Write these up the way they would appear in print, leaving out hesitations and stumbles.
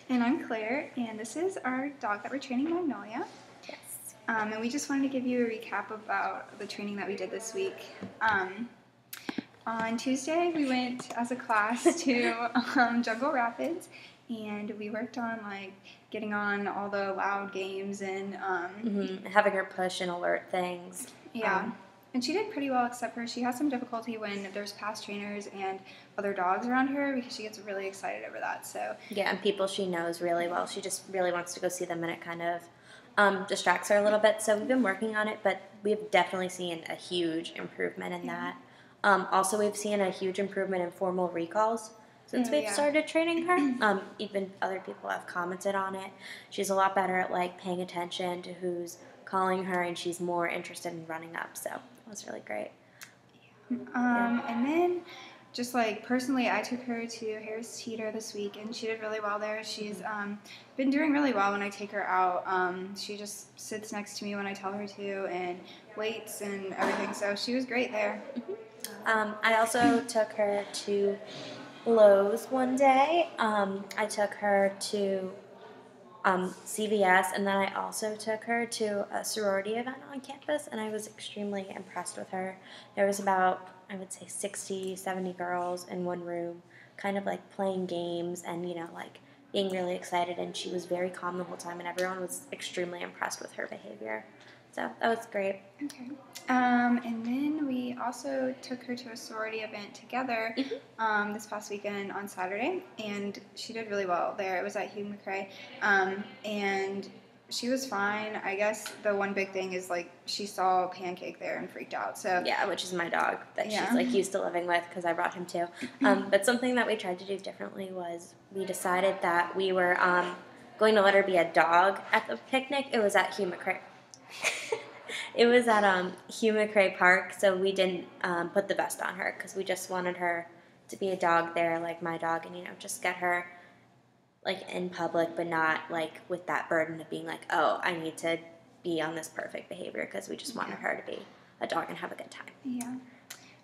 And I'm Claire, and this is our dog that we're training, Magnolia. Yes. And we just wanted to give you a recap about the training that we did this week. On Tuesday, we went as a class to Jungle Rapids, and we worked on getting on all the loud games and having her push and alert things. Yeah. And she did pretty well, except for she has some difficulty when there's past trainers and other dogs around her because she gets really excited over that. So yeah, and people she knows really well. She just really wants to go see them, and it kind of distracts her a little bit. So we've been working on it, but we've definitely seen a huge improvement in that. Also, we've seen a huge improvement in formal recalls since we've started training her. Even other people have commented on it. She's a lot better at paying attention to who's calling her, and she's more interested in running up. So it was really great. And then just personally, I took her to Harris Teeter this week, and she did really well there. She's been doing really well when I take her out. She just sits next to me when I tell her to and waits and everything. So she was great there. I also took her to Lowe's one day. I took her to CVS, and then I also took her to a sorority event on campus, and I was extremely impressed with her. There was about, I would say, 60, 70 girls in one room, kind of playing games and, being really excited, and she was very calm the whole time, and everyone was extremely impressed with her behavior. So that was great. Okay. And then we also took her to a sorority event together this past weekend on Saturday, and she did really well there. It was at Hugh McCrae, and she was fine. I guess the one big thing is she saw Pancake there and freaked out. So yeah, which is my dog that she's used to living with because I brought him too. But something that we tried to do differently was we decided that we were going to let her be a dog at the picnic. It was at Hugh McCrae. It was at Hugh McCrae Park, so we didn't put the vest on her because we just wanted her to be a dog there, like my dog, and just get her in public, but not with that burden of being oh, I need to be on this perfect behavior, because we just wanted her to be a dog and have a good time. Yeah.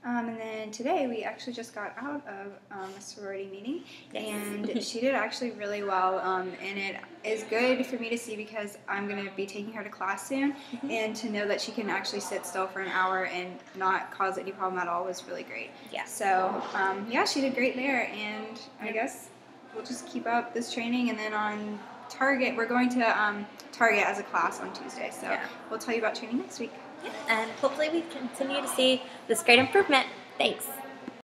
And then today we actually just got out of a sorority meeting, and she did actually really well, and it is good for me to see because I'm going to be taking her to class soon, and to know that she can actually sit still for an hour and not cause any problem at all was really great. Yeah. So, yeah, she did great there, and I guess we'll just keep up this training, and then on Target, we're going to Target as a class on Tuesday, so we'll tell you about training next week. And hopefully we continue to see this great improvement. Thanks.